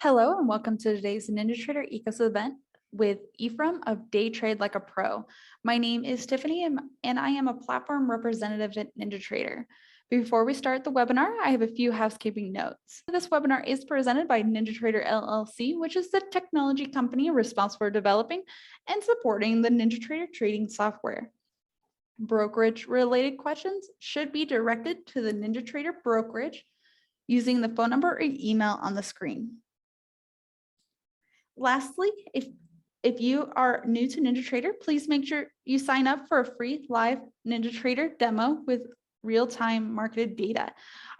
Hello and welcome to today's NinjaTrader Ecosystem event with Ephraim of Day Trade Like a Pro. My name is Tiffany and I am a platform representative at NinjaTrader. Before we start the webinar, I have a few housekeeping notes. This webinar is presented by NinjaTrader LLC, which is the technology company responsible for developing and supporting the NinjaTrader trading software. Brokerage-related questions should be directed to the NinjaTrader brokerage using the phone number or email on the screen. Lastly, if you are new to NinjaTrader, please make sure you sign up for a free live NinjaTrader demo with real-time marketed data.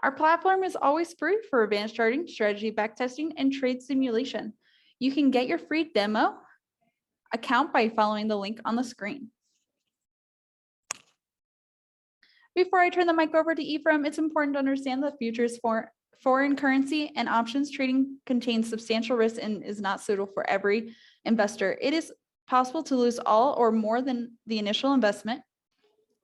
Our platform is always free for advanced charting, strategy backtesting, and trade simulation. You can get your free demo account by following the link on the screen. Before I turn the mic over to Ephraim, it's important to understand that futures for foreign currency and options trading contains substantial risk and is not suitable for every investor. It is possible to lose all or more than the initial investment.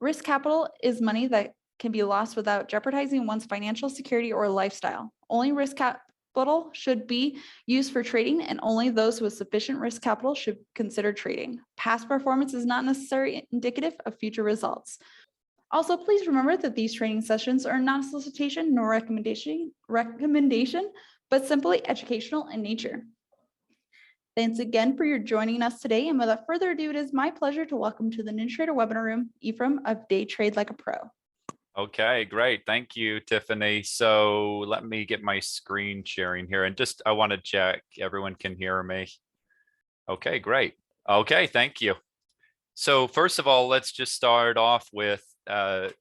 Risk capital is money that can be lost without jeopardizing one's financial security or lifestyle. Only risk capital should be used for trading, and only those with sufficient risk capital should consider trading. Past performance is not necessarily indicative of future results. Also, please remember that these training sessions are not a solicitation nor recommendation, but simply educational in nature. Thanks again for your joining us today. And without further ado, it is my pleasure to welcome to the NinjaTrader webinar room, Ephraim of Day Trade Like a Pro. Okay, great. Thank you, Tiffany. So let me get my screen sharing here and I want to check everyone can hear me. Okay, great. Okay, thank you. So first of all, let's just start off with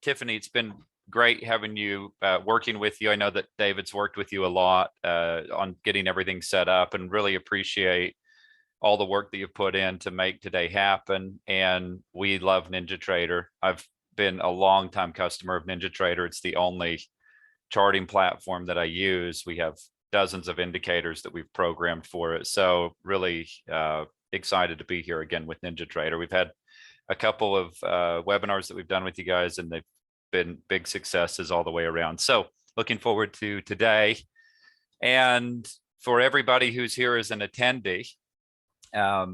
Tiffany. It's been great having you, working with you. I know that David's worked with you a lot on getting everything set up, and really appreciate all the work that you've put in to make today happen. And we love NinjaTrader. I've been a long time customer of NinjaTrader. It's the only charting platform that I use. We have dozens of indicators that we've programmed for it. So really excited to be here again with NinjaTrader. We've had a couple of webinars that we've done with you guys, and they've been big successes all the way around. So looking forward to today. And for everybody who's here as an attendee, I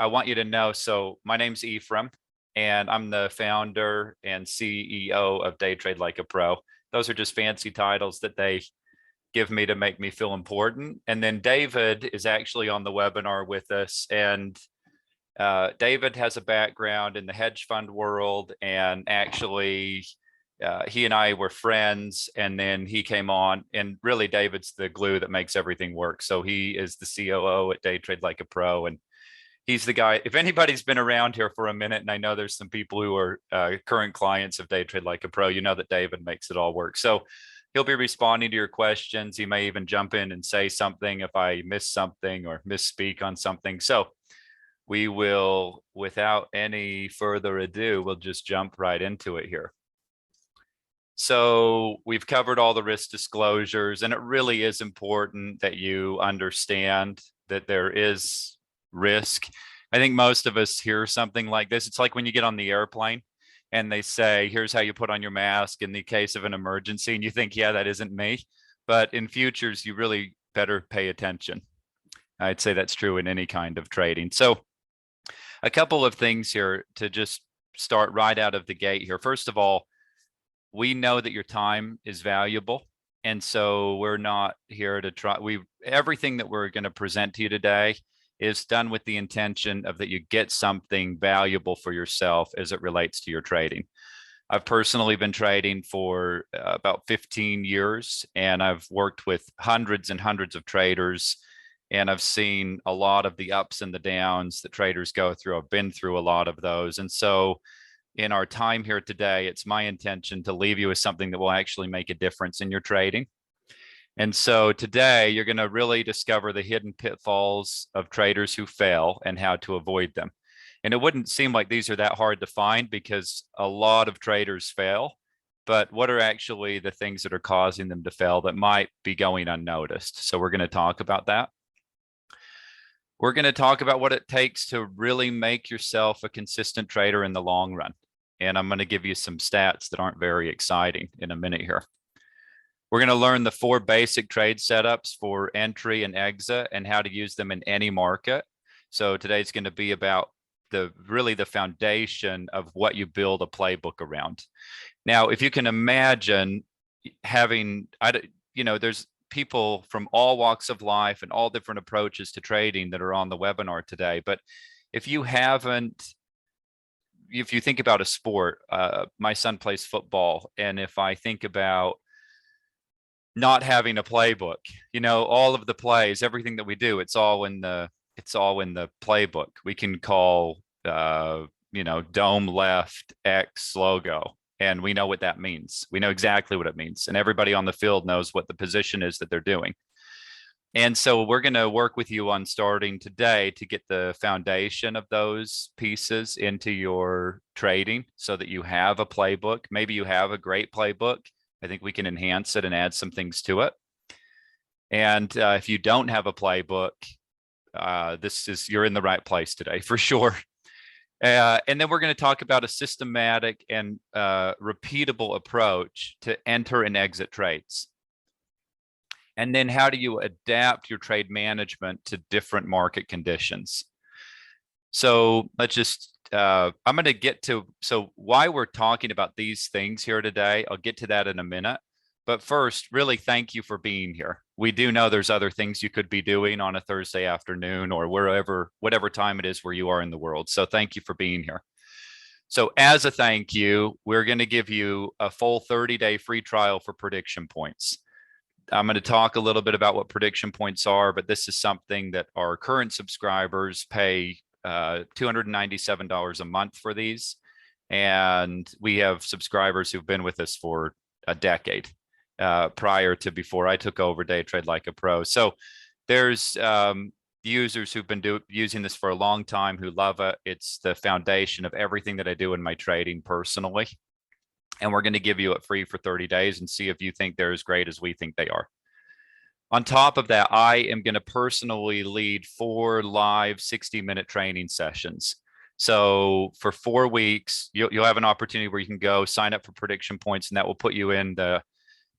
want you to know, so my name's Ephraim, and I'm the founder and CEO of Day Trade Like a Pro. Those are just fancy titles that they give me to make me feel important. And then David is actually on the webinar with us, and David has a background in the hedge fund world, and actually he and I were friends, and then he came on, and really David's the glue that makes everything work. So he is the COO at Day Trade Like a Pro, and he's the guy. If anybody's been around here for a minute, and I know there's some people who are current clients of Day Trade Like a Pro, you know that David makes it all work. So he'll be responding to your questions. He may even jump in and say something if I miss something or misspeak on something. So we will, without any further ado, we'll just jump right into it here. So we've covered all the risk disclosures, and it really is important that you understand that there is risk. I think most of us hear something like this. It's like when you get on the airplane and they say, here's how you put on your mask in the case of an emergency, and you think, yeah, that isn't me. But in futures, you really better pay attention. I'd say that's true in any kind of trading. So a couple of things here to just start right out of the gate here. First of all, we know that your time is valuable. And so we're not here to try. Everything that we're going to present to you today is done with the intention of that you get something valuable for yourself as it relates to your trading. I've personally been trading for about 15 years, and I've worked with hundreds and hundreds of traders. And I've seen a lot of the ups and the downs that traders go through. I've been through a lot of those. And so in our time here today, it's my intention to leave you with something that will actually make a difference in your trading. And so today you're going to really discover the hidden pitfalls of traders who fail and how to avoid them. And it wouldn't seem like these are that hard to find, because a lot of traders fail. But what are actually the things that are causing them to fail that might be going unnoticed? So we're going to talk about that. We're going to talk about what it takes to really make yourself a consistent trader in the long run. And I'm going to give you some stats that aren't very exciting in a minute here. We're going to learn the 4 basic trade setups for entry and exit and how to use them in any market. So today's going to be about really the foundation of what you build a playbook around. Now, if you can imagine having, there's people from all walks of life and all different approaches to trading that are on the webinar today. But if you think about a sport, my son plays football. And if I think about not having a playbook, all of the plays, everything that we do, it's all in the playbook. We can call, dome left X logo, and we know what that means. We know exactly what it means. And everybody on the field knows what the position is that they're doing. And so we're going to work with you on starting today to get the foundation of those pieces into your trading so that you have a playbook. Maybe you have a great playbook. I think we can enhance it and add some things to it. And if you don't have a playbook, you're in the right place today for sure. And then we're going to talk about a systematic and repeatable approach to enter and exit trades. And then how do you adapt your trade management to different market conditions? So let's just, I'm going to get to, why we're talking about these things here today, I'll get to that in a minute. But first, really thank you for being here. We do know there's other things you could be doing on a Thursday afternoon or whatever time it is where you are in the world. So thank you for being here. So as a thank you, we're going to give you a full 30-day free trial for prediction points. I'm going to talk a little bit about what prediction points are, but this is something that our current subscribers pay $297 a month for these. And we have subscribers who've been with us for a decade prior to before I took over Day Trade Like a Pro. So there's users who've been using this for a long time who love it. It's the foundation of everything that I do in my trading personally. And we're going to give you it free for 30 days and see if you think they're as great as we think they are. On top of that, I am going to personally lead 4 live 60-minute training sessions. So for 4 weeks, you'll have an opportunity where you can go sign up for prediction points, and that will put you in the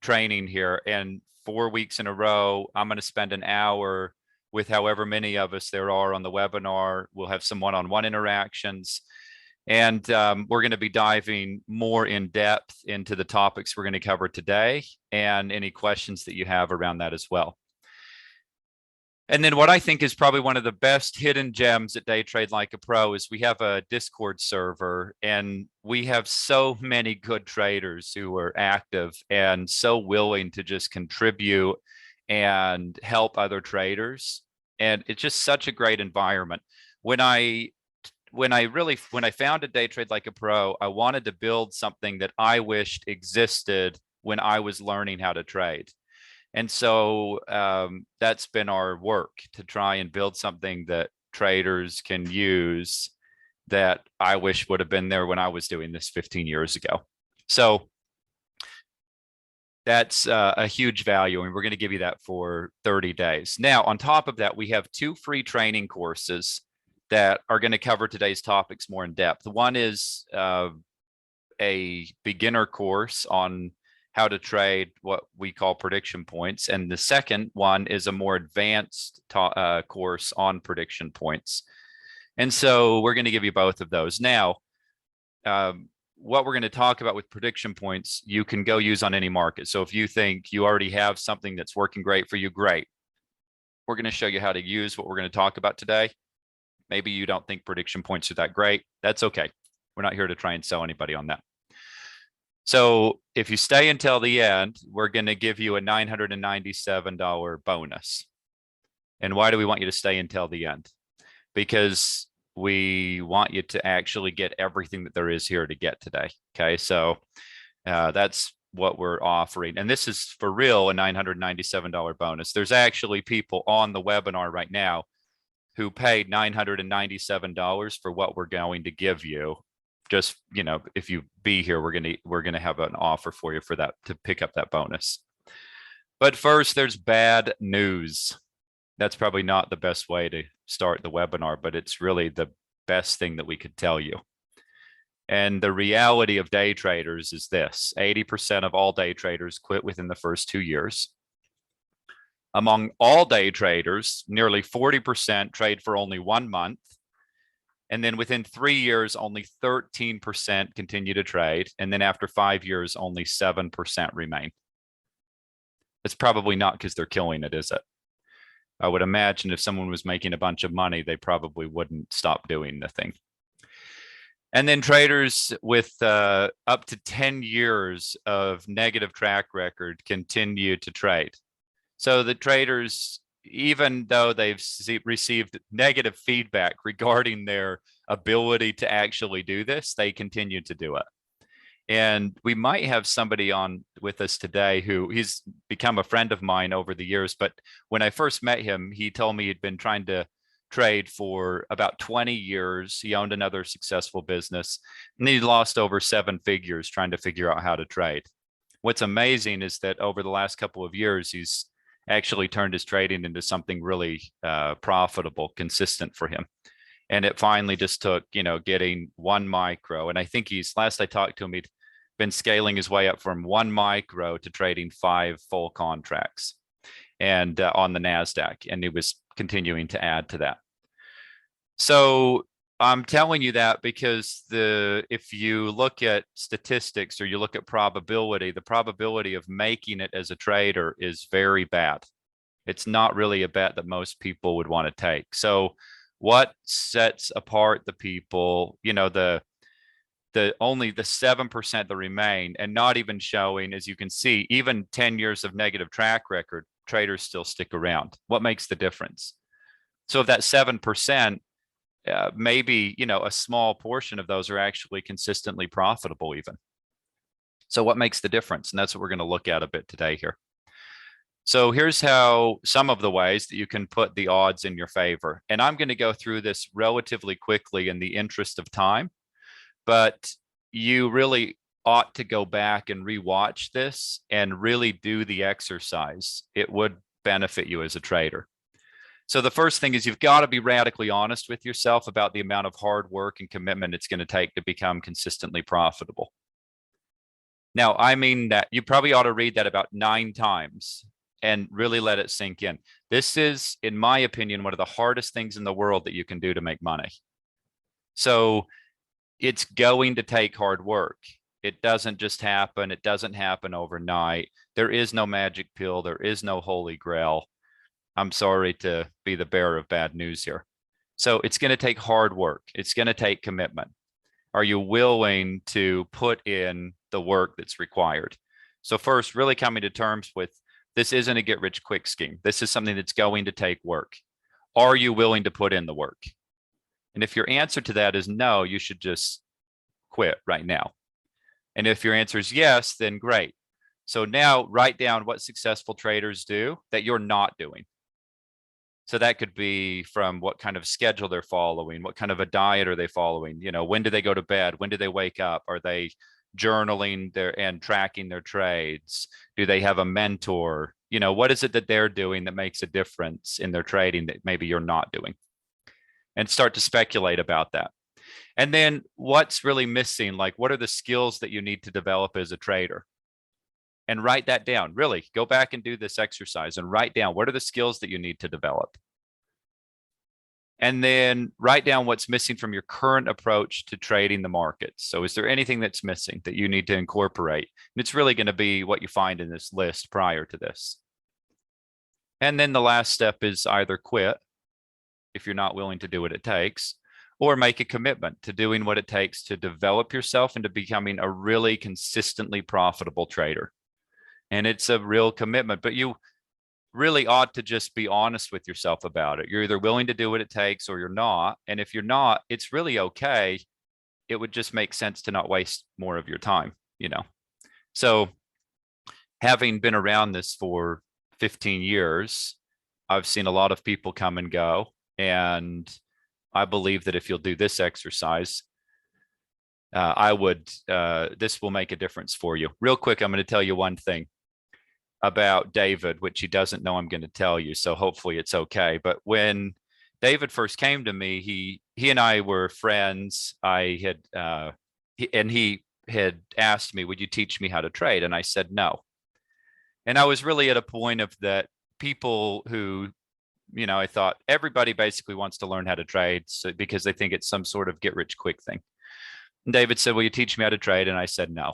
training here. And 4 weeks in a row, I'm going to spend an hour with however many of us there are on the webinar. We'll have some one-on-one interactions. And we're going to be diving more in depth into the topics we're going to cover today and any questions that you have around that as well. And then what I think is probably one of the best hidden gems at Day Trade Like a Pro is we have a Discord server, and we have so many good traders who are active and so willing to just contribute and help other traders. And it's just such a great environment. When I founded Day Trade Like a Pro, I wanted to build something that I wished existed when I was learning how to trade. And so that's been our work, to try and build something that traders can use that I wish would have been there when I was doing this 15 years ago. So that's a huge value, and we're going to give you that for 30 days. Now, on top of that, we have 2 free training courses that are going to cover today's topics more in depth. One is a beginner course on how to trade what we call prediction points. And the second one is a more advanced course on prediction points. And so we're going to give you both of those. Now, what we're going to talk about with prediction points, you can go use on any market. So if you think you already have something that's working great for you, great. We're going to show you how to use what we're going to talk about today. Maybe you don't think prediction points are that great. That's okay. We're not here to try and sell anybody on that. So if you stay until the end, we're going to give you a $997 bonus. And why do we want you to stay until the end? Because we want you to actually get everything that there is here to get today. Okay, so that's what we're offering. And this is for real, a $997 bonus. There's actually people on the webinar right now who paid $997 for what we're going to give you. Just, if you be here, we're going to have an offer for you for that, to pick up that bonus. But first, there's bad news. That's probably not the best way to start the webinar, but it's really the best thing that we could tell you. And the reality of day traders is this: 80% of all day traders quit within the first 2 years. Among all day traders, nearly 40% trade for only 1 month. And then within 3 years, only 13% continue to trade. And then after 5 years, only 7% remain. It's probably not because they're killing it, is it? I would imagine if someone was making a bunch of money, they probably wouldn't stop doing the thing. And then traders with up to 10 years of negative track record continue to trade. So the traders, even though they've received negative feedback regarding their ability to actually do this, they continue to do it. And we might have somebody on with us today who he's become a friend of mine over the years. But when I first met him, he told me he'd been trying to trade for about 20 years. He owned another successful business, and he lost over 7 figures trying to figure out how to trade. What's amazing is that over the last couple of years, he's actually turned his trading into something really profitable, consistent for him. And it finally just took, getting 1 micro. And I think last I talked to him, he'd been scaling his way up from 1 micro to trading 5 full contracts and on the NASDAQ. And he was continuing to add to that. So I'm telling you that because if you look at statistics or you look at probability, the probability of making it as a trader is very bad. It's not really a bet that most people would want to take. So what sets apart the people, only the 7% that remain, and not even showing, as you can see, even 10 years of negative track record, traders still stick around. What makes the difference? So if that 7%, maybe, a small portion of those are actually consistently profitable even. So what makes the difference? And that's what we're going to look at a bit today here. So here's how some of the ways that you can put the odds in your favor. And I'm going to go through this relatively quickly in the interest of time, but you really ought to go back and rewatch this and really do the exercise. It would benefit you as a trader. So the first thing is you've got to be radically honest with yourself about the amount of hard work and commitment it's going to take to become consistently profitable. Now, I mean that you probably ought to read that about 9 times and really let it sink in. This is, in my opinion, one of the hardest things in the world that you can do to make money. So it's going to take hard work. It doesn't just happen. It doesn't happen overnight. There is no magic pill. There is no holy grail. I'm sorry to be the bearer of bad news here. So it's going to take hard work. It's going to take commitment. Are you willing to put in the work that's required? So first, really coming to terms with this isn't a get rich quick scheme. This is something that's going to take work. Are you willing to put in the work? And if your answer to that is no, you should just quit right now. And if your answer is yes, then great. So now write down what successful traders do that you're not doing. So that could be from what kind of schedule they're following, what kind of a diet are they following, when do they go to bed, when do they wake up, are they journaling and tracking their trades, do they have a mentor, what is it that they're doing that makes a difference in their trading that maybe you're not doing, and start to speculate about that. And then what's really missing, like what are the skills that you need to develop as a trader? And write that down. Really go back and do this exercise and write down what are the skills that you need to develop. And then write down what's missing from your current approach to trading the markets. So is there anything that's missing that you need to incorporate? And it's really going to be what you find in this list prior to this. And then the last step is either quit if you're not willing to do what it takes, or make a commitment to doing what it takes to develop yourself into becoming a really consistently profitable trader. And it's a real commitment, but you really ought to just be honest with yourself about it. You're either willing to do what it takes or you're not. And if you're not, it's really okay. It would just make sense to not waste more of your time, So having been around this for 15 years, I've seen a lot of people come and go. And I believe that if you'll do this exercise, this will make a difference for you. Real quick, I'm going to tell you one thing about David, which he doesn't know I'm going to tell you, so hopefully it's okay. But when David first came to me, he and I were friends. I had he had asked me, would you teach me how to trade? And I said, no. And I was really at a point of that people who, I thought everybody basically wants to learn how to trade because they think it's some sort of get rich quick thing. And David said, will you teach me how to trade? And I said, no.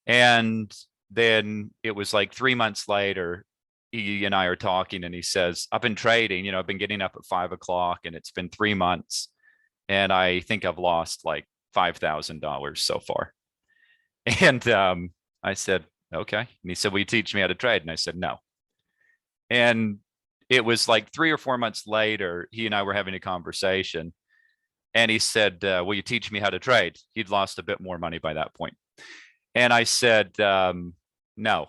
And then it was like 3 months later, he and I are talking and he says, I've been trading, I've been getting up at 5 o'clock and it's been 3 months. And I think I've lost like $5,000 so far. And I said, okay. And he said, will you teach me how to trade? And I said, no. And it was like 3 or 4 months later, he and I were having a conversation and he said, will you teach me how to trade? He'd lost a bit more money by that point. And I said, no.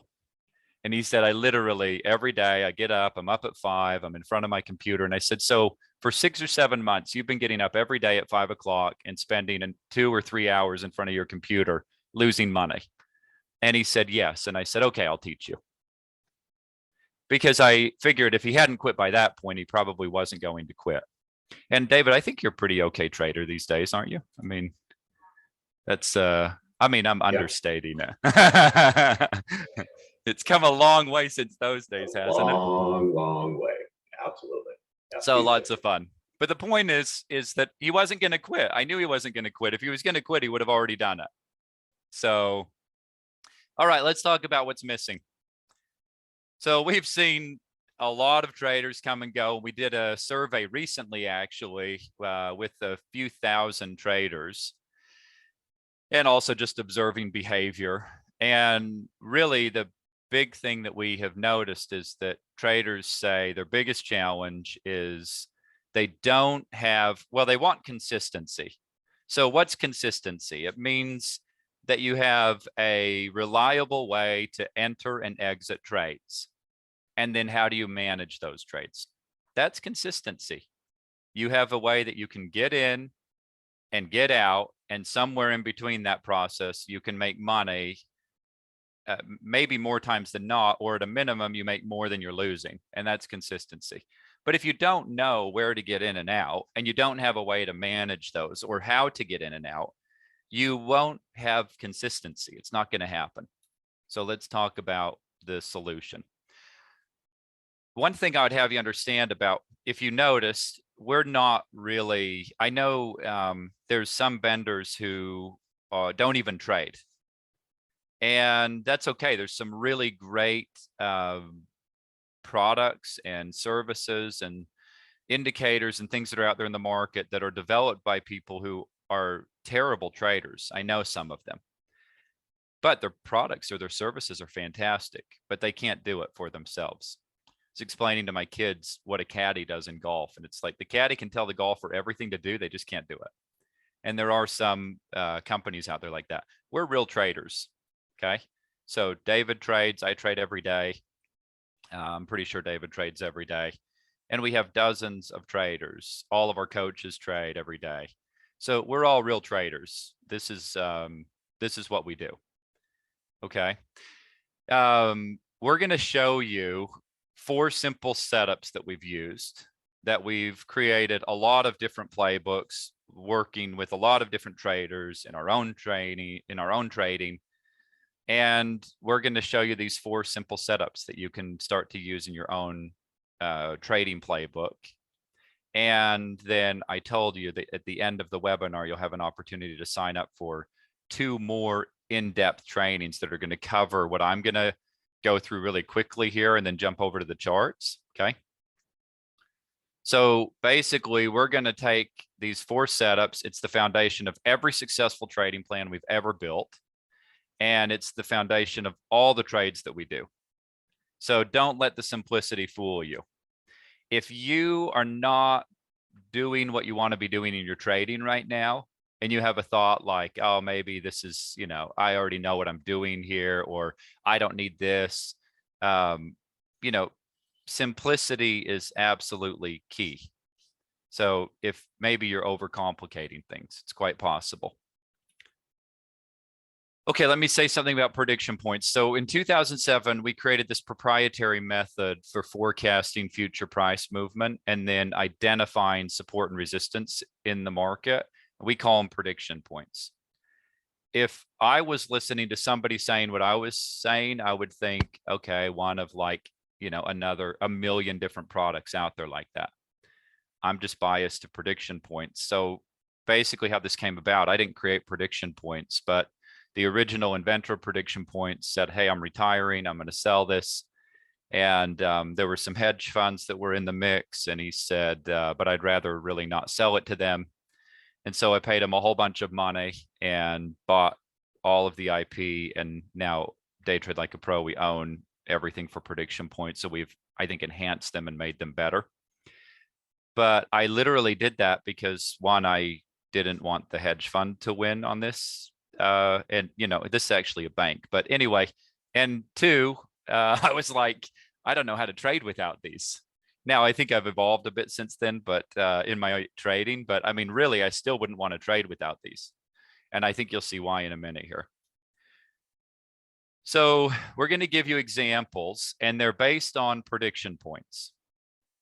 And he said, I literally every day I get up, I'm up at 5, I'm in front of my computer. And I said, so for 6 or 7 months, you've been getting up every day at 5 o'clock and spending 2 or 3 hours in front of your computer, losing money. And he said, yes. And I said, okay, I'll teach you. Because I figured if he hadn't quit by that point, he probably wasn't going to quit. And David, I think you're a pretty okay trader these days, aren't you? I mean, that's, I'm understating it. It's come a long way since those days, hasn't it? Long way. Absolutely. So lots of fun. But the point is that he wasn't going to quit. I knew he wasn't going to quit. If he was going to quit, he would have already done it. So, all right, let's talk about what's missing. So we've seen a lot of traders come and go. We did a survey recently, actually, with a few thousand traders and also just observing behavior. And really the big thing that we have noticed is that traders say their biggest challenge is they don't have, well, they want consistency. So what's consistency? It means that you have a reliable way to enter and exit trades. And then how do you manage those trades? That's consistency. You have a way that you can get in and get out, and somewhere in between that process, you can make money, maybe more times than not, or at a minimum, you make more than you're losing. And that's consistency. But if you don't know where to get in and out, and you don't have a way to manage those or how to get in and out, you won't have consistency. It's not going to happen. So let's talk about the solution. One thing I would have you understand about, if you noticed, we're not really, I know there's some vendors who don't even trade. And that's okay. There's some really great products and services and indicators and things that are out there in the market that are developed by people who are terrible traders. I know some of them, but their products or their services are fantastic, but they can't do it for themselves. I was explaining to my kids what a caddy does in golf, and it's like the caddy can tell the golfer everything to do, they just can't do it. And there are some companies out there like that. We're real traders, okay? So David trades, I trade every day. I'm pretty sure David trades every day. And we have dozens of traders. All of our coaches trade every day. So we're all real traders. This is what we do. Okay. We're going to show you 4 simple setups that we've used, that we've created a lot of different playbooks, working with a lot of different traders in our own trading, and we're going to show you these 4 simple setups that you can start to use in your own trading playbook. And then I told you that at the end of the webinar, you'll have an opportunity to sign up for 2 more in-depth trainings that are going to cover what I'm going to go through really quickly here and then jump over to the charts. Okay. So basically, we're going to take these 4 setups. It's the foundation of every successful trading plan we've ever built. And it's the foundation of all the trades that we do. So don't let the simplicity fool you. If you are not doing what you want to be doing in your trading right now, and you have a thought like, oh, maybe this is, I already know what I'm doing here, or I don't need this, simplicity is absolutely key. So if maybe you're overcomplicating things, it's quite possible. Okay, let me say something about prediction points. So in 2007, we created this proprietary method for forecasting future price movement and then identifying support and resistance in the market. We call them prediction points. if I was listening to somebody saying what I was saying, I would think, okay, one of like, you know, a million different products out there like that. I'm just biased to prediction points. So basically how this came about, I didn't create prediction points, but the original inventor of prediction points said, hey, I'm retiring, I'm going to sell this. And there were some hedge funds that were in the mix. And he said, but I'd rather really not sell it to them. And so I paid him a whole bunch of money and bought all of the IP. And now Day Trade Like a Pro, we own everything for prediction points. So we've, I think, enhanced them and made them better. But I literally did that because one, I didn't want the hedge fund to win on this. And, you know, this is actually a bank. But anyway, and two, I was like, I don't know how to trade without these. Now, I think I've evolved a bit since then, but in my trading, but I mean, really, I still wouldn't want to trade without these. And I think you'll see why in a minute here. So we're going to give you examples, and they're based on prediction points,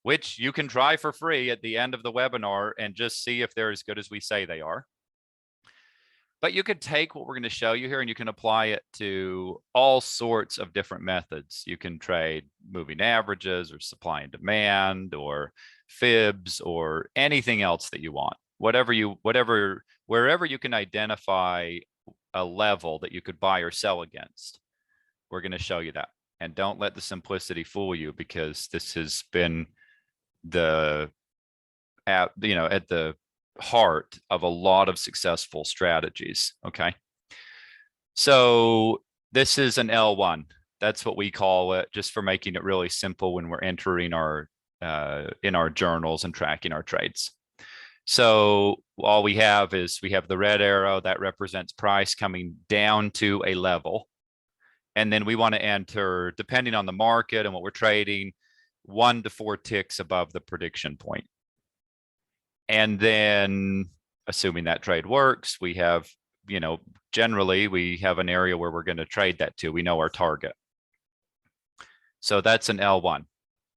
which you can try for free at the end of the webinar and just see if they're as good as we say they are. But you could take what we're going to show you here and you can apply it to all sorts of different methods. You can trade moving averages or supply and demand or fibs or anything else that you want. Wherever you can identify a level that you could buy or sell against, we're going to show you that. And don't let the simplicity fool you, because this has been at the heart of a lot of successful strategies. Okay. So this is an L1. That's what we call it, just for making it really simple when we're entering our in our journals and tracking our trades. So all we have is we have the red arrow that represents price coming down to a level. And then we want to enter, depending on the market and what we're trading, 1 to 4 ticks above the prediction point. And then assuming that trade works, we have, you know, generally we have an area where we're going to trade that to. We know our target. So that's an L1.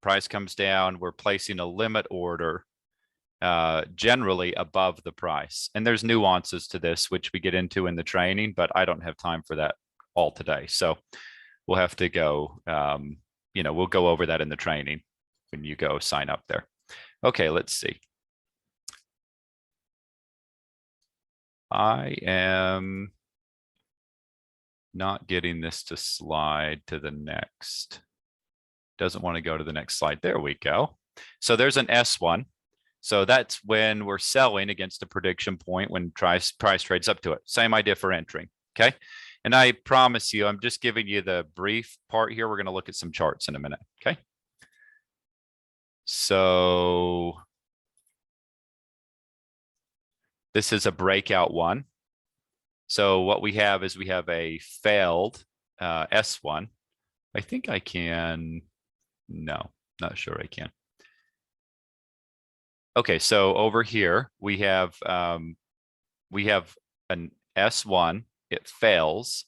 Price comes down, we're placing a limit order generally above the price. And there's nuances to this, which we get into in the training, but I don't have time for that all today. So we'll have to go, you know, we'll go over that in the training when you go sign up there. Okay, let's see. I am not getting this to slide to the next. Doesn't want to go to the next slide. There we go. So there's an S1. So that's when we're selling against a prediction point when price trades up to it. Same idea for entering. Okay. And I promise you, I'm just giving you the brief part here. We're going to look at some charts in a minute. Okay. So this is a breakout one. So what we have is we have a failed S1. I think I can, no, not sure I can. Okay, so over here we have an S1, it fails,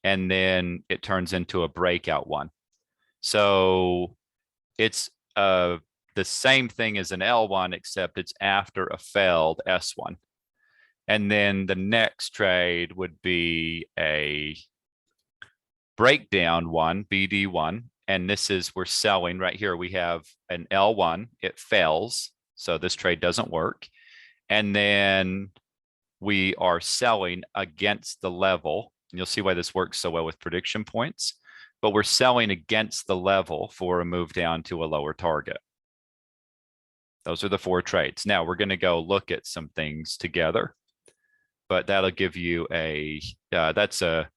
and then it turns into a breakout one. So it's the same thing as an L1, except it's after a failed S1. And then the next trade would be a breakdown one, BD1. And this is, we're selling right here. We have an L1, it fails. So this trade doesn't work. And then we are selling against the level. And you'll see why this works so well with prediction points. But we're selling against the level for a move down to a lower target. Those are the 4 trades. Now we're going to go look at some things together, but that'll give you that's a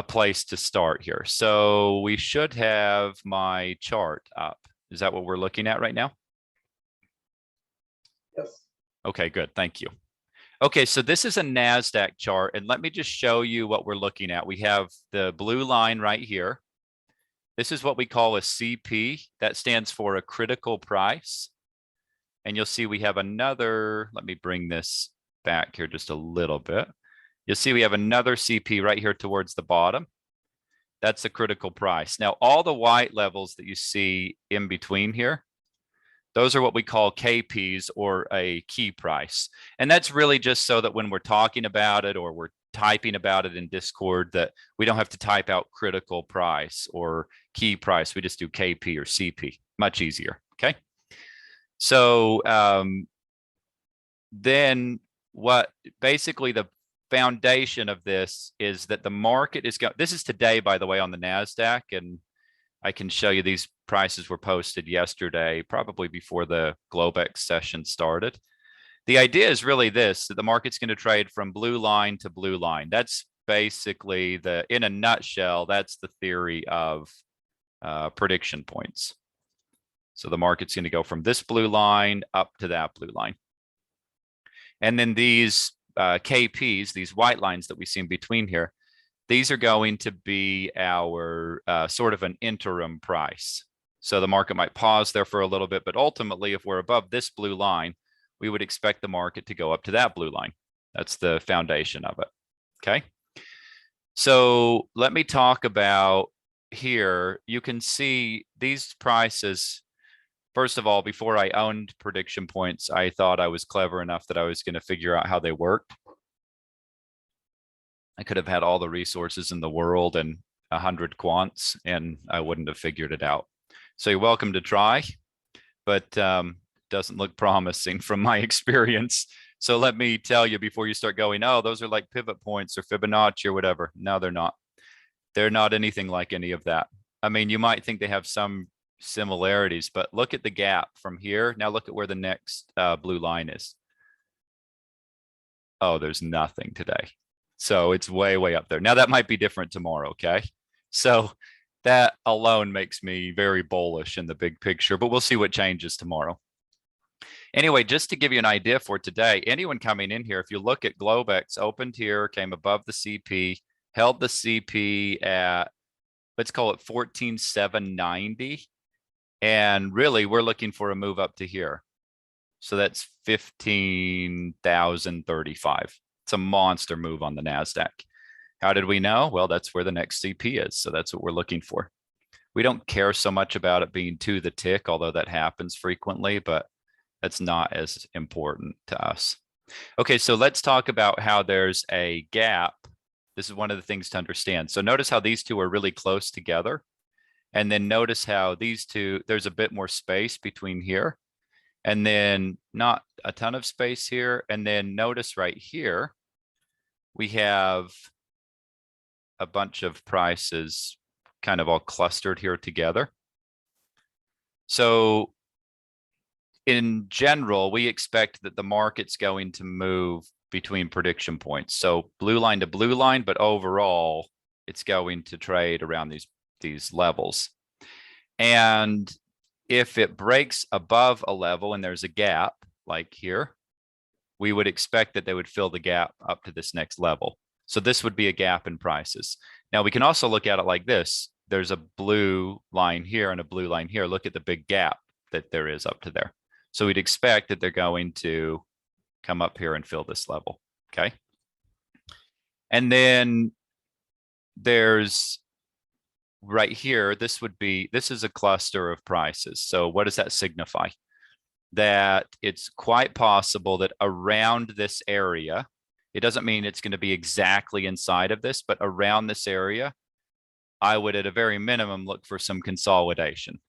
place to start here. So we should have my chart up. Is that what we're looking at right now? Yes. Okay, good. Thank you. Okay, so this is a NASDAQ chart, and let me just show you what we're looking at. We have the blue line right here. This is what we call a CP. That stands for a critical price. And you'll see we have another, let me bring this back here just a little bit. You'll see we have another CP right here towards the bottom. That's the critical price. Now, all the white levels that you see in between here, those are what we call KPs, or a key price. And that's really just so that when we're talking about it or we're typing about it in Discord that we don't have to type out critical price or key price. We just do KP or CP, much easier. Okay. So then what basically the foundation of this is that the market is going, this is today, by the way, on the NASDAQ, and I can show you these prices were posted yesterday, probably before the Globex session started. The idea is really this, that the market's going to trade from blue line to blue line. That's basically in a nutshell, that's the theory of prediction points. So the market's going to go from this blue line up to that blue line. And then these KPs, these white lines that we see in between here, these are going to be our sort of an interim price. So the market might pause there for a little bit, but ultimately, if we're above this blue line, we would expect the market to go up to that blue line. That's the foundation of it. Okay. So let me talk about here. You can see these prices. First of all, before I owned prediction points, I thought I was clever enough that I was going to figure out how they worked. I could have had all the resources in the world and 100 quants, and I wouldn't have figured it out. So you're welcome to try, but doesn't look promising from my experience. So let me tell you before you start going, oh, those are like pivot points or Fibonacci or whatever. No, they're not. They're not anything like any of that. I mean, you might think they have some similarities, but look at the gap from here. Now look at where the next blue line is. Oh, there's nothing today. So it's way, way up there. Now that might be different tomorrow, okay? So that alone makes me very bullish in the big picture, but we'll see what changes tomorrow. Anyway, just to give you an idea for today, anyone coming in here, if you look at Globex, opened here, came above the CP, held the CP at, let's call it 14,790. And really, we're looking for a move up to here. So that's 15,035. It's a monster move on the NASDAQ. How did we know? Well, that's where the next CP is. So that's what we're looking for. We don't care so much about it being to the tick, although that happens frequently, but that's not as important to us. Okay, so let's talk about how there's a gap. This is one of the things to understand. So notice how these two are really close together. And then notice how these two, there's a bit more space between here. And then not a ton of space here. And then notice right here, we have a bunch of prices kind of all clustered here together. So in general, we expect that the market's going to move between prediction points. So blue line to blue line, but overall, it's going to trade around these levels. And if it breaks above a level and there's a gap like here, we would expect that they would fill the gap up to this next level. So this would be a gap in prices. Now we can also look at it like this. There's a blue line here and a blue line here. Look at the big gap that there is up to there. So we'd expect that they're going to come up here and fill this level. Okay. And then there's right here, this is a cluster of prices. So what does that signify? That it's quite possible that around this area, it doesn't mean it's going to be exactly inside of this, but around this area, I would at a very minimum look for some consolidation.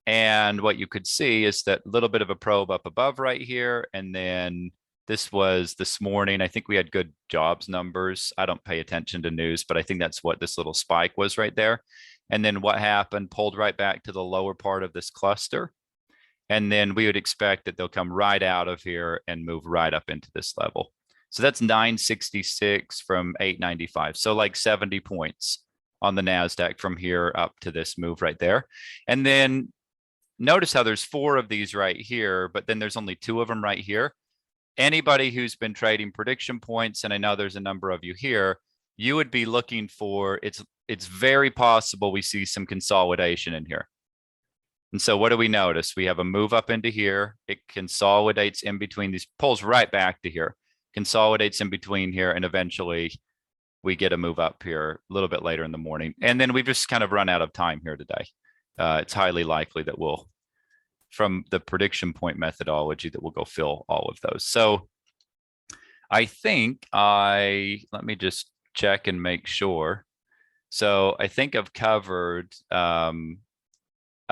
And what you could see is that little bit of a probe up above right here. And then this was this morning. I think we had good jobs numbers. I don't pay attention to news, but I think that's what this little spike was right there. And then what happened, pulled right back to the lower part of this cluster. And then we would expect that they'll come right out of here and move right up into this level. So that's 966 from 895. So like 70 points on the NASDAQ from here up to this move right there. And then notice how there's 4 of these right here, but then there's only 2 of them right here. Anybody who's been trading prediction points, and I know there's a number of you here, you would be looking for, it's very possible we see some consolidation in here. And so what do we notice? We have a move up into here. It consolidates in between these, pulls right back to here, consolidates in between here, and eventually we get a move up here a little bit later in the morning. And then we've just kind of run out of time here today. It's highly likely that we'll, from the prediction point methodology, that we'll go fill all of those. So I think let me just check and make sure. So I think I've covered, I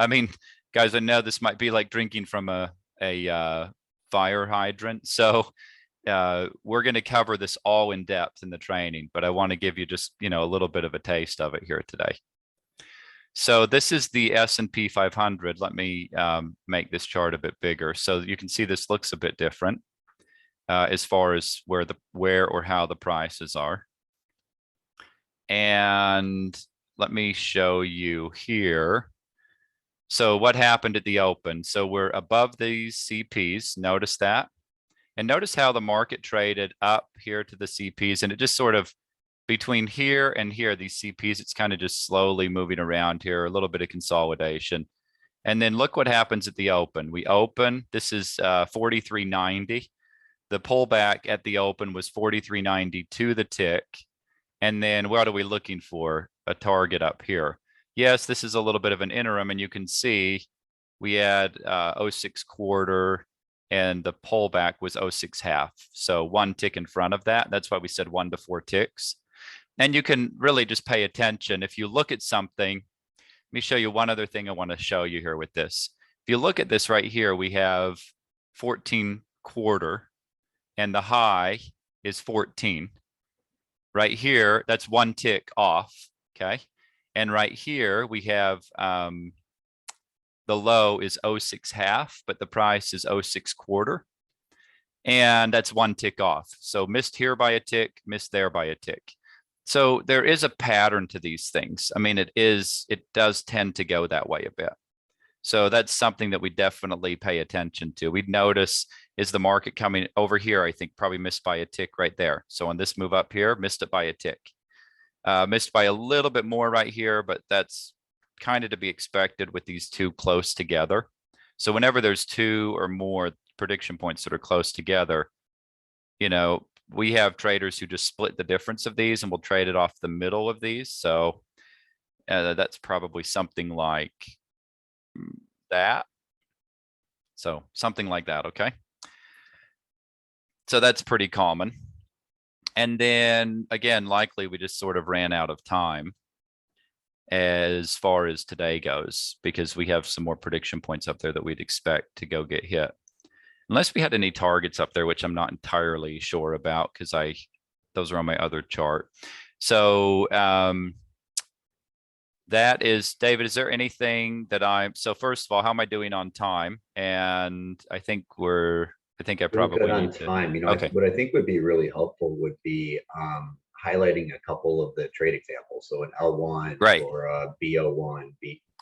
mean, guys, I know this might be like drinking from a fire hydrant. So we're going to cover this all in depth in the training, but I want to give you just, a little bit of a taste of it here today. So this is the S&P 500. Let me make this chart a bit bigger. So you can see this looks a bit different as far as where or how the prices are. And let me show you here. So what happened at the open? So we're above these CPs. Notice that. And notice how the market traded up here to the CPs, and it just sort of between here and here, these CPs, it's kind of just slowly moving around here, a little bit of consolidation. And then look what happens at the open. We open, this is 43.90. The pullback at the open was 43.90 to the tick. And then what are we looking for? A target up here. Yes, this is a little bit of an interim, and you can see we had 06 quarter and the pullback was 06 half. So 1 tick in front of that. That's why we said 1 to 4 ticks. And you can really just pay attention. If you look at something, let me show you one other thing I want to show you here with this. If you look at this right here, we have 14 quarter and the high is 14. Right here, that's 1 tick off, okay? And right here, we have the low is 06 half, but the price is 06 quarter. And that's 1 tick off. So missed here by a tick, missed there by a tick. So there is a pattern to these things. I mean, it does tend to go that way a bit. So that's something that we definitely pay attention to. We'd notice, is the market coming over here? I think probably missed by a tick right there. So on this move up here, missed it by a tick. Missed by a little bit more right here, but that's kind of to be expected with these two close together. So whenever there's 2 or more prediction points that are close together, we have traders who just split the difference of these and will trade it off the middle of these. So that's probably something like that. So something like that, okay? So that's pretty common. And then again, likely we just sort of ran out of time as far as today goes, because we have some more prediction points up there that we'd expect to go get hit. Unless we had any targets up there, which I'm not entirely sure about because those are on my other chart. So that is, David, is there anything that so first of all, how am I doing on time? And I think I probably good on need to. time. Okay. What I think would be really helpful would be highlighting a couple of the trade examples. So an L1 Right. or a BO1,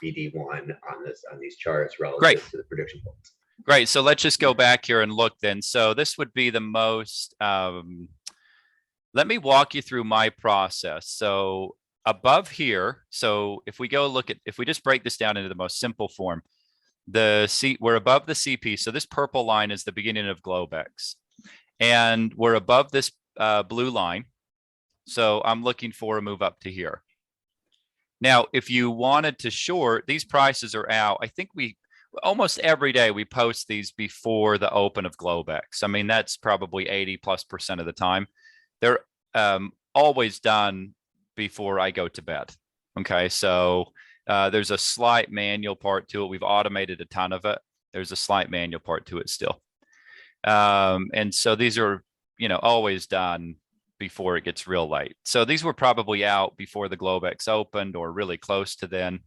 BD1 on these charts relative to the prediction points. Great. So let's just go back here and look then. So this would be the most, let me walk you through my process. So above here, so if we just break this down into the most simple form, we're above the CP. So this purple line is the beginning of Globex. And we're above this blue line. So I'm looking for a move up to here. Now, if you wanted to short, these prices are out. I think almost every day we post these before the open of Globex. I mean, that's probably 80+% of the time. They're always done before I go to bed. Okay, so there's a slight manual part to it. We've automated a ton of it. There's a slight manual part to it still. And so these are, always done before it gets real late. So these were probably out before the Globex opened or really close to then.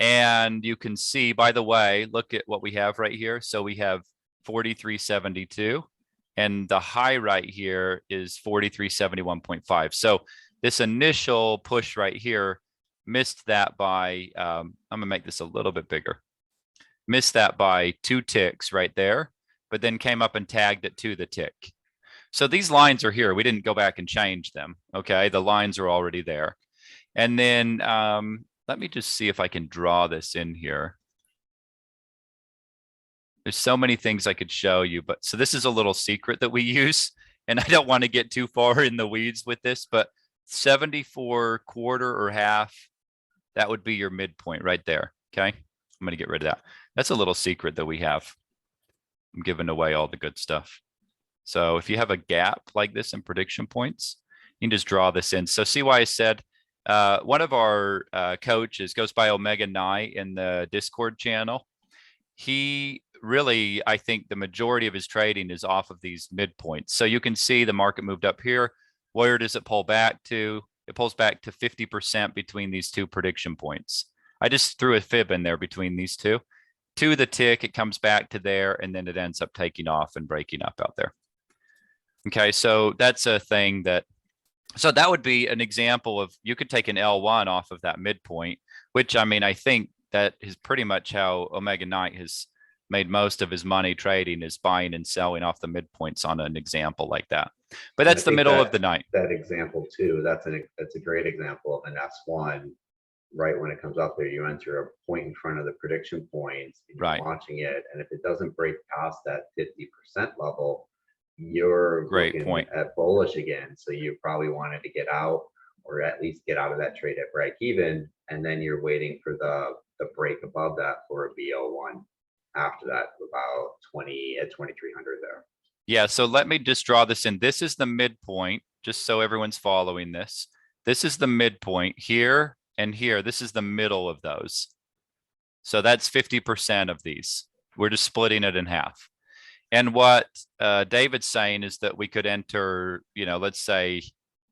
And you can see, by the way, look at what we have right here. So we have 43.72 and the high right here is 43.71.5. So this initial push right here missed that by, I'm gonna make this a little bit bigger. Missed that by 2 ticks right there, but then came up and tagged it to the tick. So these lines are here. We didn't go back and change them. Okay, the lines are already there. And then let me just see if I can draw this in here. There's so many things I could show you, but so this is a little secret that we use, and I don't want to get too far in the weeds with this, but 74 quarter or half, that would be your midpoint right there. Okay, I'm going to get rid of that. That's a little secret that we have. I'm giving away all the good stuff. So if you have a gap like this in prediction points, you can just draw this in. So see why I said one of our coaches goes by Omega Knight in the Discord channel. He really, I think the majority of his trading is off of these midpoints. So you can see the market moved up here. Where does it pull back to? It pulls back to 50% between these two prediction points. I just threw a fib in there between these two. To the tick, it comes back to there, and then it ends up taking off and breaking up out there. Okay, so that's a thing that, so that would be an example of, you could take an L1 off of that midpoint, which I mean, I think that is pretty much how Omega Knight has made most of his money trading, is buying and selling off the midpoints on an example like that. But And I that's the think middle of the night. That example too, that's a great example of an S1. Right when it comes up there, you enter a point in front of the prediction points, and you're Right. watching it, and if it doesn't break past that 50% level, you're Great looking point. at bullish again. So you probably wanted to get out, or at least get out of that trade at break even, and then you're waiting for the break above that for a BO1 after that, about 20 at 2300 there. Yeah, so let me just draw this in. This is the midpoint, just so everyone's following this. This is the midpoint here and here. This is the middle of those. So that's 50% of these. We're just splitting it in half. And what David's saying is that we could enter, let's say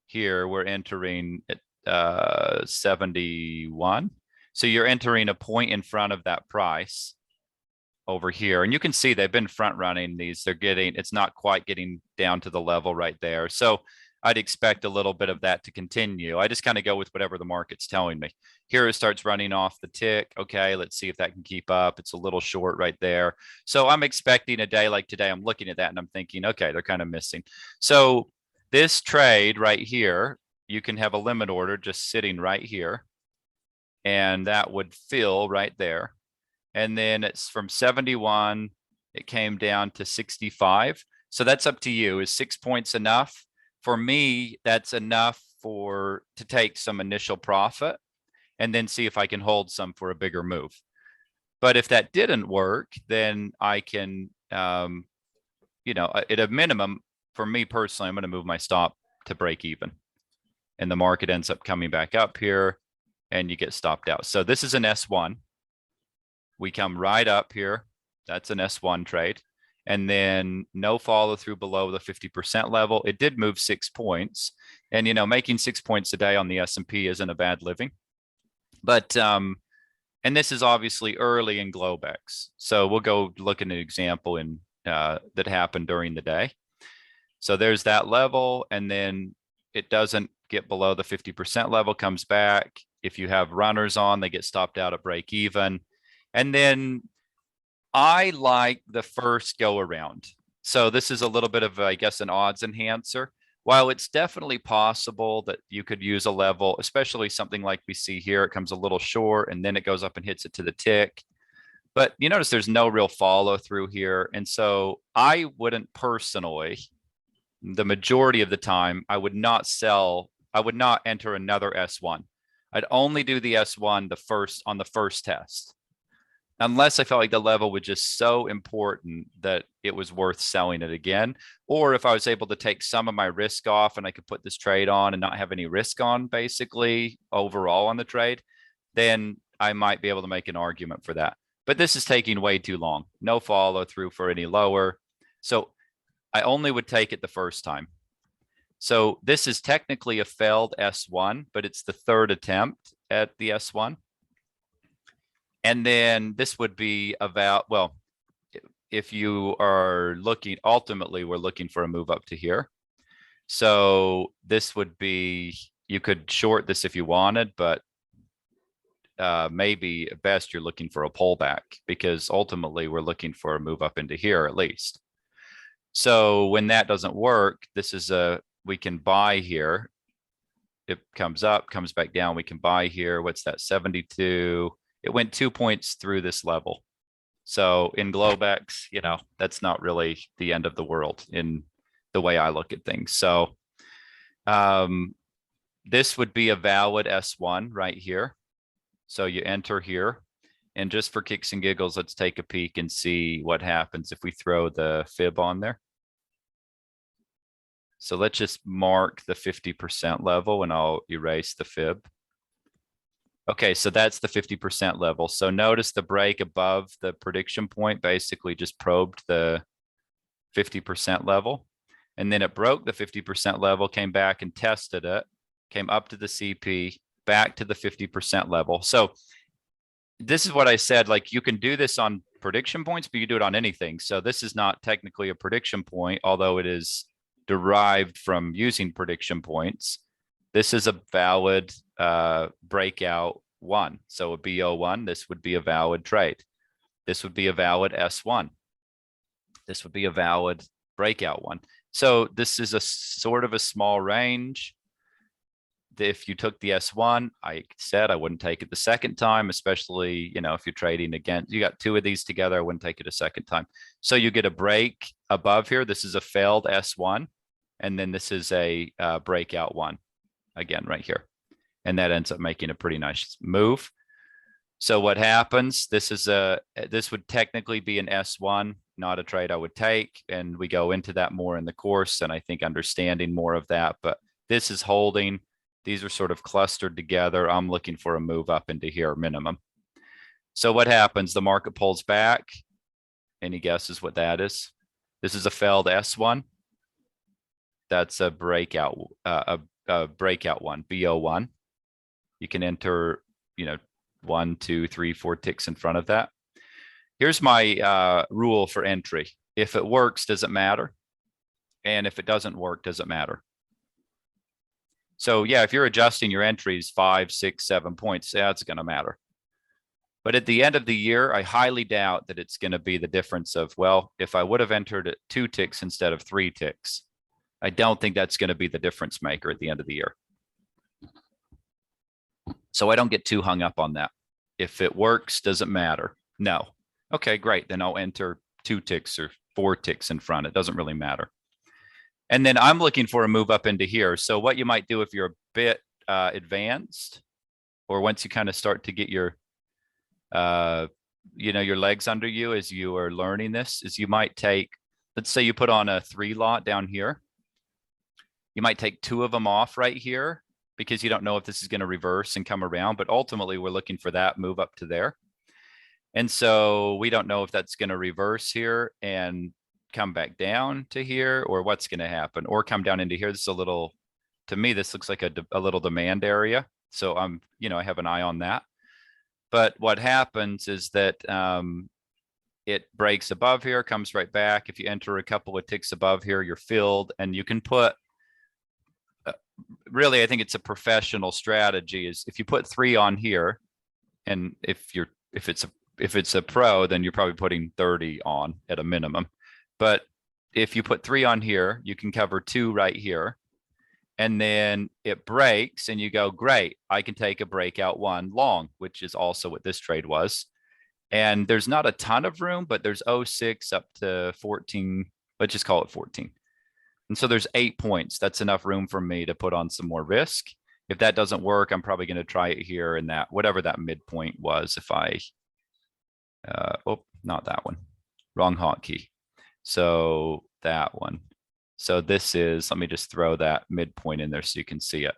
here we're entering at 71. So you're entering a point in front of that price over here. And you can see they've been front running these. It's not quite getting down to the level right there. So I'd expect a little bit of that to continue. I just kind of go with whatever the market's telling me. Here it starts running off the tick. Okay, let's see if that can keep up. It's a little short right there. So I'm expecting a day like today. I'm looking at that and I'm thinking, okay, they're kind of missing. So this trade right here, you can have a limit order just sitting right here. And that would fill right there. And then it's from 71, it came down to 65. So that's up to you. Is 6 points enough? For me, that's enough to take some initial profit and then see if I can hold some for a bigger move. But if that didn't work, then I can, at a minimum, for me personally, I'm going to move my stop to break even. And the market ends up coming back up here and you get stopped out. So this is an S1. We come right up here. That's an S1 trade. And then no follow through below the 50% level. It did move 6 points. And, making 6 points a day on the S&P isn't a bad living. But, and this is obviously early in Globex. So we'll go look at an example that happened during the day. So there's that level. And then it doesn't get below the 50% level, comes back. If you have runners on, they get stopped out at break even. And then I like the first go around. So this is a little bit of, I guess, an odds enhancer. While it's definitely possible that you could use a level, especially something like we see here, it comes a little short and then it goes up and hits it to the tick. But you notice there's no real follow through here. And so I wouldn't personally, the majority of the time, I would not enter another S1. I'd only do the S1 on the first test. Unless I felt like the level was just so important that it was worth selling it again. Or if I was able to take some of my risk off and I could put this trade on and not have any risk on basically overall on the trade, then I might be able to make an argument for that. But this is taking way too long. No follow through for any lower. So I only would take it the first time. So this is technically a failed S1, but it's the third attempt at the S1. And then this would be about, well, if you are looking, ultimately, we're looking for a move up to here. So this would be, you could short this if you wanted, but maybe at best you're looking for a pullback because ultimately we're looking for a move up into here at least. So when that doesn't work, this is we can buy here. It comes up, comes back down. We can buy here. What's that? 72. It went 2 points through this level. So in Globex, that's not really the end of the world in the way I look at things. So this would be a valid S1 right here. So you enter here. And just for kicks and giggles, let's take a peek and see what happens if we throw the fib on there. So let's just mark the 50% level and I'll erase the fib. Okay, so that's the 50% level. So notice the break above the prediction point basically just probed the 50% level. And then it broke the 50% level, came back and tested it, came up to the CP, back to the 50% level. So this is what I said, like you can do this on prediction points, but you do it on anything. So this is not technically a prediction point, although it is derived from using prediction points. This is a valid breakout one. So a BO1, this would be a valid trade. This would be a valid S1. This would be a valid breakout one. So this is a sort of a small range. If you took the S1, I said I wouldn't take it the second time, especially, you know, if you're trading again, you got two of these together, I wouldn't take it a second time. So you get a break above here. This is a failed S1. And then this is a breakout one again, right here. And that ends up making a pretty nice move. So what happens, this would technically be an S1, not a trade I would take. And we go into that more in the course. And I think understanding more of that, but this is holding. These are sort of clustered together. I'm looking for a move up into here minimum. So what happens? The market pulls back. Any guesses what that is? This is a failed S1. That's a breakout, a breakout one, BO1. You can enter, you know, 1, 2, 3, 4 ticks in front of that. Here's my rule for entry. If it works, does it matter? And if it doesn't work, does it matter? So yeah, if you're adjusting your entries 5, 6, 7 points, yeah, it's going to matter. But at the end of the year, I highly doubt that it's going to be the difference of, well, if I would have entered at 2 ticks instead of 3 ticks, I don't think that's going to be the difference maker at the end of the year. So I don't get too hung up on that. If it works, does it matter? No. Okay, great. Then I'll enter 2 ticks or 4 ticks in front. It doesn't really matter. And then I'm looking for a move up into here. So what you might do if you're a bit advanced, or once you kind of start to get your, you know, your legs under you as you are learning this, is you might take, let's say you put on a 3 lot down here. You might take 2 of them off right here because you don't know if this is going to reverse and come around, but ultimately we're looking for that move up to there. And so we don't know if that's going to reverse here and come back down to here, or what's going to happen, or come down into here. This is a little, to me, this looks like a little demand area. So I'm, you know, I have an eye on that. But what happens is that it breaks above here, comes right back. If you enter a couple of ticks above here, you're filled, and you can put, really, I think it's a professional strategy is if you put 3 on here, and if it's a pro, then you're probably putting 30 on at a minimum. But if you put 3 on here, you can cover 2 right here. And then it breaks and you go, great, I can take a breakout 1 long, which is also what this trade was. And there's not a ton of room, but there's 06 up to 14. Let's just call it 14. And so there's 8 points. That's enough room for me to put on some more risk. If that doesn't work, I'm probably going to try it here and that, whatever that midpoint was. If I, oh, not that one, wrong hotkey. So that one. So this is, let me just throw that midpoint in there so you can see it.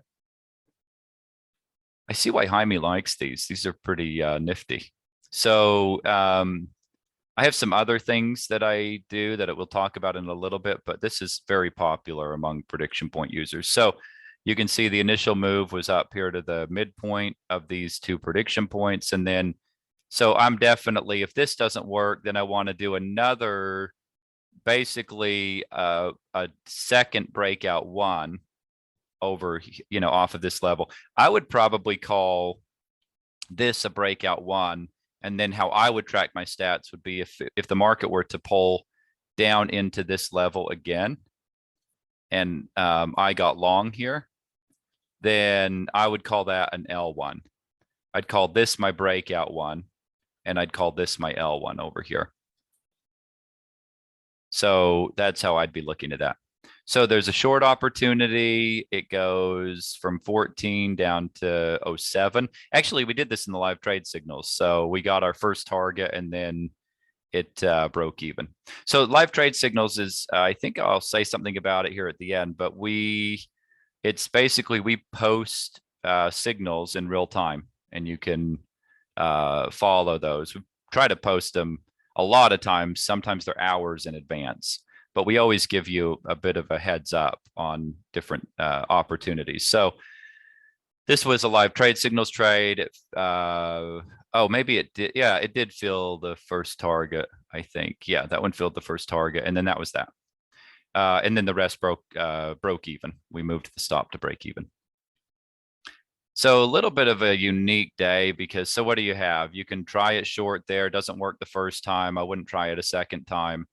I see why Jaime likes these. These are pretty nifty. So I have some other things that I do that we'll talk about in a little bit, but this is very popular among prediction point users. So you can see the initial move was up here to the midpoint of these 2 prediction points. And then, so I'm definitely, if this doesn't work, then I want to do another, basically a second breakout 1 over, you know, off of this level. I would probably call this a breakout 1. And then how I would track my stats would be if the market were to pull down into this level again, and I got long here, then I would call that an L1. I'd call this my breakout 1, and I'd call this my L1 over here. So that's how I'd be looking at that. So there's a short opportunity. It goes from 14 down to 07. Actually, we did this in the live trade signals. So we got our first target, and then it broke even. So live trade signals is, I think I'll say something about it here at the end, but it's basically, we post signals in real time, and you can follow those. We try to post them a lot of times. Sometimes they're hours in advance, but we always give you a bit of a heads up on different opportunities. So this was a live trade signals trade. Oh, maybe it did. Yeah, it did fill the first target, I think. Yeah, that one filled the first target, and then that was that. And then the rest broke even. We moved the stop to break even. So a little bit of a unique day, because so what do you have? You can try it short there. It doesn't work the first time. I wouldn't try it a second time.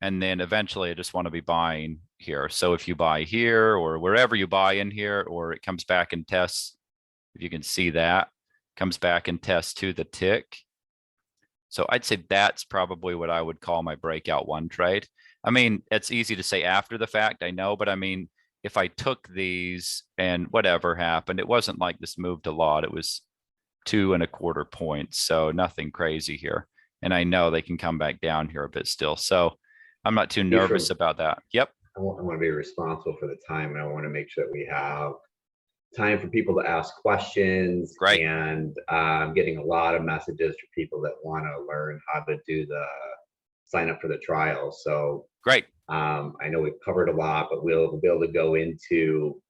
And then eventually I just want to be buying here. So if you buy here or wherever you buy in here, or it comes back and tests, if you can see that, comes back and tests to the tick. So I'd say that's probably what I would call my breakout one trade. I mean, it's easy to say after the fact, I know, but I mean, if I took these and whatever happened, it wasn't like this moved a lot. It was 2.25 points. So nothing crazy here. And I know they can come back down here a bit still. So I'm not too nervous about that. Yep. I want to be responsible for the time, and I want to make sure that we have time for people to ask questions. Great. And I'm getting a lot of messages for people that want to learn how to do the sign up for the trial. So great. I know we've covered a lot, but we'll be able to go into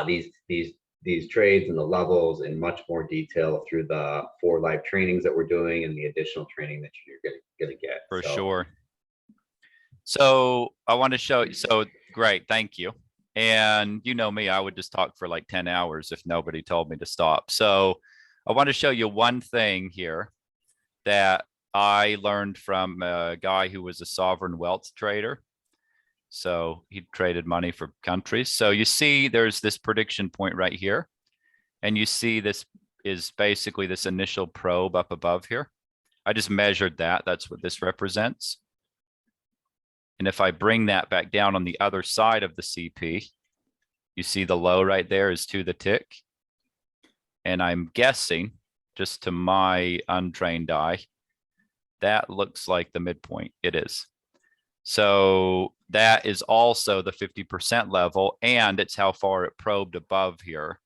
these trades and the levels in much more detail through the 4 live trainings that we're doing and the additional training that you're gonna get. For sure. So I want to show you. So great. Thank you. And you know me, I would just talk for like 10 hours if nobody told me to stop. So I want to show you one thing here that I learned from a guy who was a sovereign wealth trader. So he traded money for countries. So you see there's this prediction point right here. And you see this is basically this initial probe up above here. I just measured that. That's what this represents. And if I bring that back down on the other side of the CP, you see the low right there is to the tick. And I'm guessing, just to my untrained eye, that looks like the midpoint. It is. So that is also the 50% level, and it's how far it probed above here.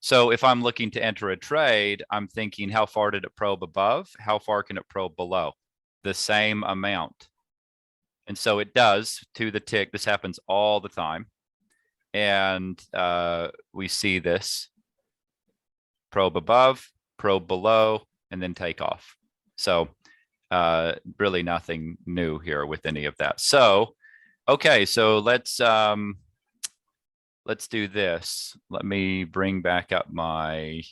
So if I'm looking to enter a trade, I'm thinking, how far did it probe above? How far can it probe below? The same amount. And so it does to the tick. This happens all the time. And we see this probe above, probe below, and then take off. So really nothing new here with any of that. So, okay, so let's do this. Let me bring back up I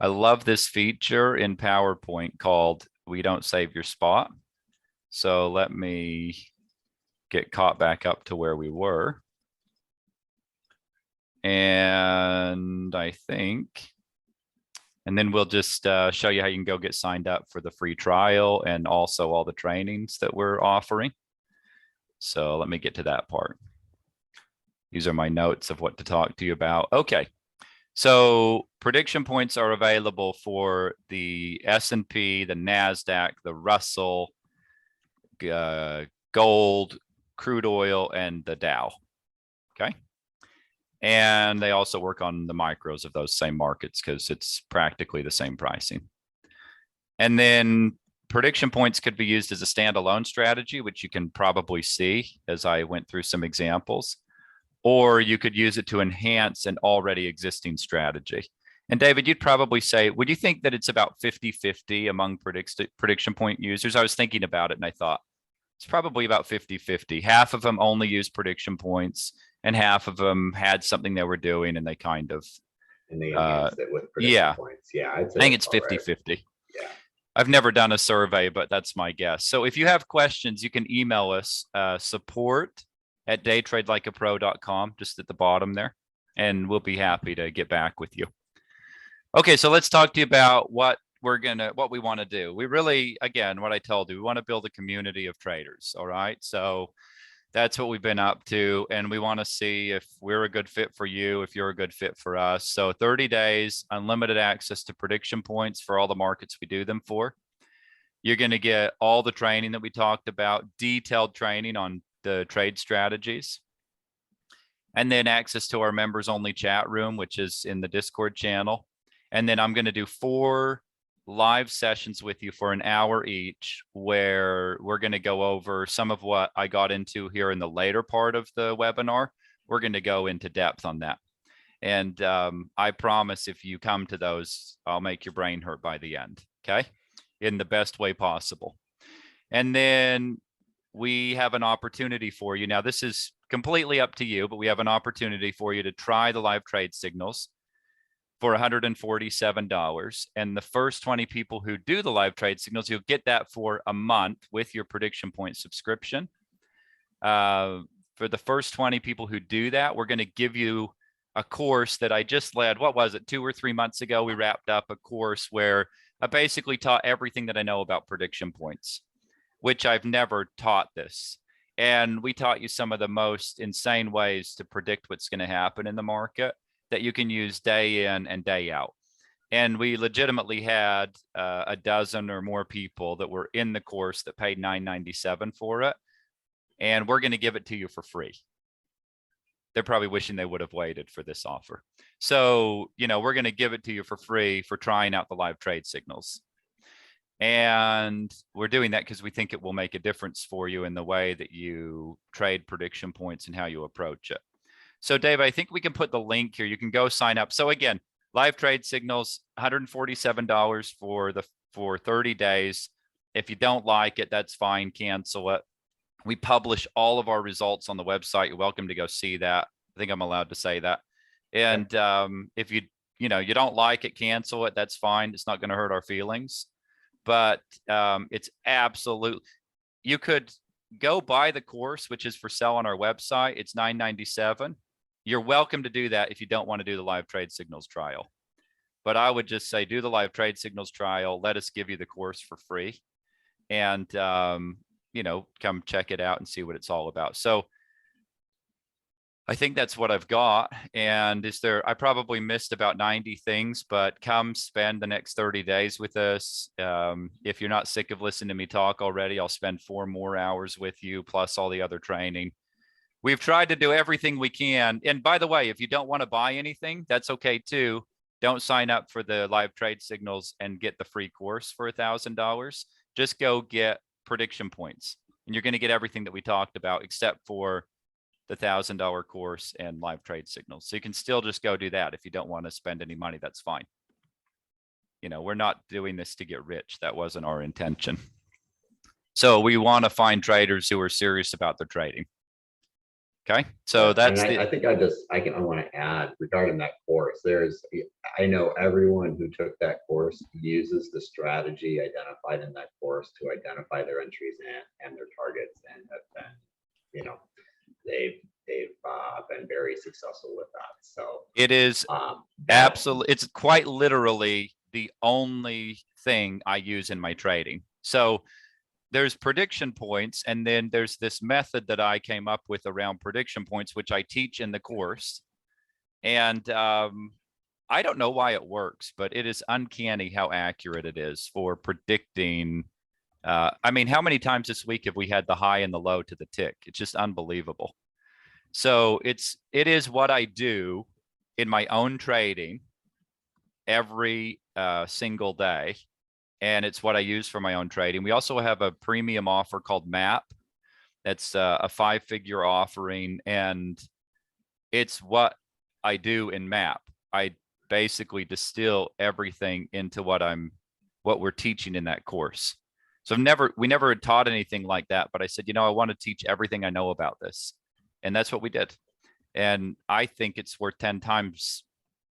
love this feature in PowerPoint called We Don't Save Your Spot. So let me get caught back up to where we were. And I think, and then we'll just show you how you can go get signed up for the free trial and also all the trainings that we're offering. So let me get to that part. These are my notes of what to talk to you about. Okay. So prediction points are available for the S&P, the NASDAQ, the Russell, gold, crude oil, and the Dow. Okay. And they also work on the micros of those same markets because it's practically the same pricing. And then prediction points could be used as a standalone strategy, which you can probably see as I went through some examples, or you could use it to enhance an already existing strategy. And David, you'd probably say, would you think that it's about 50-50 among prediction point users? I was thinking about it and I thought it's probably about 50-50. Half of them only use prediction points and half of them had something they were doing and they kind of and they enhanced it with prediction points. Yeah, I think it's 50-50. Right. Yeah. I've never done a survey, but that's my guess. So if you have questions, you can email us support@daytradelikeapro.com, just at the bottom there, and we'll be happy to get back with you. Okay, so let's talk to you about what we want to do. We really, again, what I told you, we want to build a community of traders. All right, so that's what we've been up to, and we want to see if we're a good fit for you, if you're a good fit for us. So 30 days, unlimited access to prediction points for all the markets we do them for. You're going to get all the training that we talked about, detailed training on the trade strategies, and then access to our members only chat room, which is in the Discord channel. And then I'm going to do 4 live sessions with you for an hour each, where we're going to go over some of what I got into here in the later part of the webinar. We're going to go into depth on that. And I promise if you come to those, I'll make your brain hurt by the end, okay? In the best way possible. And then we have an opportunity for you. Now, this is completely up to you, but we have an opportunity for you to try the live trade signals for $147. And the first 20 people who do the live trade signals, you'll get that for a month with your prediction point subscription. For the first 20 people who do that, we're going to give you a course that I just led. What was it? 2 or 3 months ago, we wrapped up a course where I basically taught everything that I know about prediction points, which I've never taught this. And we taught you some of the most insane ways to predict what's going to happen in the market that you can use day in and day out. And we legitimately had a dozen or more people that were in the course that paid $9.97 for it. And we're going to give it to you for free. They're probably wishing they would have waited for this offer. So, you know, we're going to give it to you for free for trying out the live trade signals. And we're doing that because we think it will make a difference for you in the way that you trade prediction points and how you approach it. So Dave, I think we can put the link here. You can go sign up. So again, live trade signals, $147 for 30 days. If you don't like it, that's fine. Cancel it. We publish all of our results on the website. You're welcome to go see that. I think I'm allowed to say that. And if you don't like it, cancel it. That's fine. It's not going to hurt our feelings. But it's absolute. You could go buy the course, which is for sale on our website. It's $9.97. You're welcome to do that if you don't want to do the live trade signals trial. But I would just say do the live trade signals trial. Let us give you the course for free. And, come check it out and see what it's all about. So I think that's what I've got. And I probably missed about 90 things, but come spend the next 30 days with us. If you're not sick of listening to me talk already, I'll spend 4 more hours with you, plus all the other training. We've tried to do everything we can. And by the way, if you don't want to buy anything, that's okay too. Don't sign up for the live trade signals and get the free course for $1,000. Just go get prediction points. And you're going to get everything that we talked about, except for the $1,000 course and live trade signals. So you can still just go do that. If you don't want to spend any money, that's fine. We're not doing this to get rich. That wasn't our intention. So we want to find traders who are serious about their trading. Okay, so that's I think I want to add regarding that course. I know everyone who took that course uses the strategy identified in that course to identify their entries and their targets, and have been, they've been very successful with that. So it is absolutely, it's quite literally the only thing I use in my trading. So there's prediction points, and then there's this method that I came up with around prediction points, which I teach in the course. And I don't know why it works, but it is uncanny how accurate it is for predicting. I mean, how many times this week have we had the high and the low to the tick? It's just unbelievable. So it is what I do in my own trading every single day. And it's what I use for my own trading. We also have a premium offer called MAP. That's a 5-figure offering, and it's what I do in MAP. I basically distill everything into what we're teaching in that course. So we never had taught anything like that, but I said, I want to teach everything I know about this. And that's what we did. And I think it's worth 10 times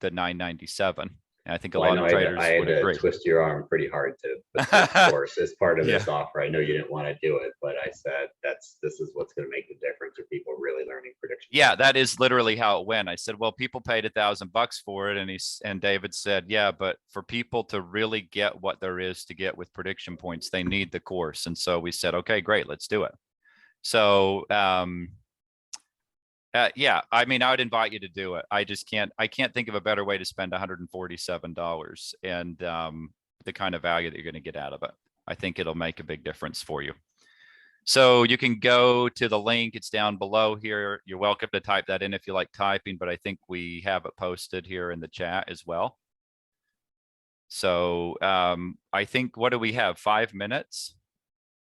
the $9.97. And I think a lot of traders would agree. Twist your arm pretty hard to put this course as part of this offer. I know you didn't want to do it, but I said this is what's going to make the difference for people really learning prediction. Yeah, that is literally how it went. I said, well, people paid $1,000 for it, and David said, yeah, but for people to really get what there is to get with prediction points, they need the course. And so we said, okay, great, let's do it. So yeah, I mean, I would invite you to do it. I can't think of a better way to spend $147 and the kind of value that you're going to get out of it. I think it'll make a big difference for you. So you can go to the link. It's down below here. You're welcome to type that in if you like typing, but I think we have it posted here in the chat as well. So I think, what do we have? 5 minutes?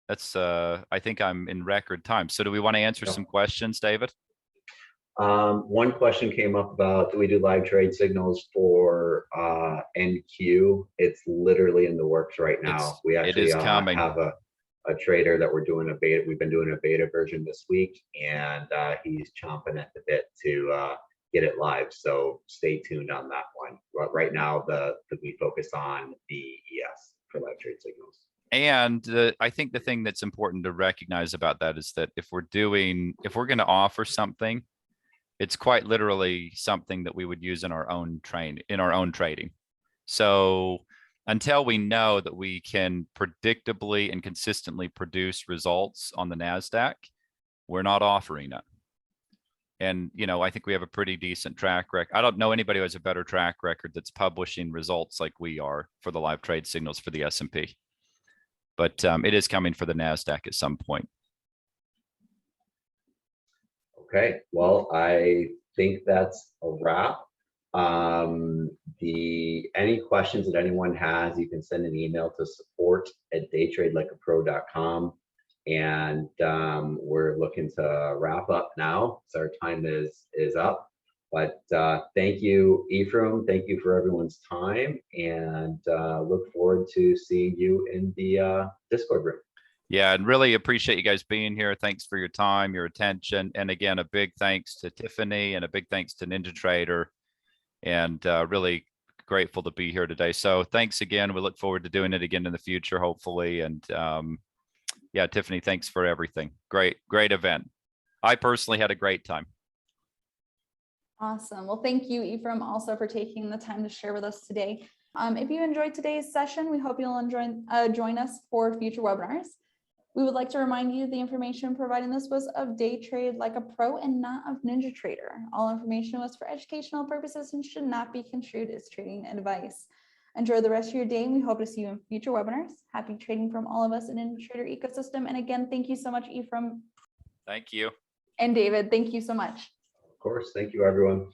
That's I think I'm in record time. So do we want to answer some questions, David? One question came up about, do we do live trade signals for NQ? It's literally in the works right now. We actually coming. have a trader that we're doing a beta. We've been doing a beta version this week, and he's chomping at the bit to get it live. So stay tuned on that one. But right now, we focus on the ES for live trade signals. And I think the thing that's important to recognize about that is that if we're going to offer something, it's quite literally something that we would use in our own trading. So until we know that we can predictably and consistently produce results on the NASDAQ, we're not offering it. And, you know, I think we have a pretty decent track record. I don't know anybody who has a better track record that's publishing results like we are for the live trade signals for the S&P. But it is coming for the NASDAQ at some point. Okay, well, I think that's a wrap. Any questions that anyone has, you can send an email to support@daytradelikeapro.com. And we're looking to wrap up now, so our time is up. But thank you, Ephraim. Thank you for everyone's time, and look forward to seeing you in the Discord room. Yeah, and really appreciate you guys being here. Thanks for your time, your attention. And again, a big thanks to Tiffany and a big thanks to NinjaTrader, and really grateful to be here today. So thanks again. We look forward to doing it again in the future, hopefully. And yeah, Tiffany, thanks for everything. Great event. I personally had a great time. Awesome. Well, thank you, Ephraim, also for taking the time to share with us today. If you enjoyed today's session, we hope you'll join us for future webinars. We would like to remind you the information provided in this was of Day Trade Like a Pro and not of NinjaTrader. All information was for educational purposes and should not be construed as trading advice. Enjoy the rest of your day, and we hope to see you in future webinars. Happy trading from all of us in the NinjaTrader ecosystem. And again, thank you so much, Ephraim. Thank you. And David, thank you so much. Of course, thank you, everyone.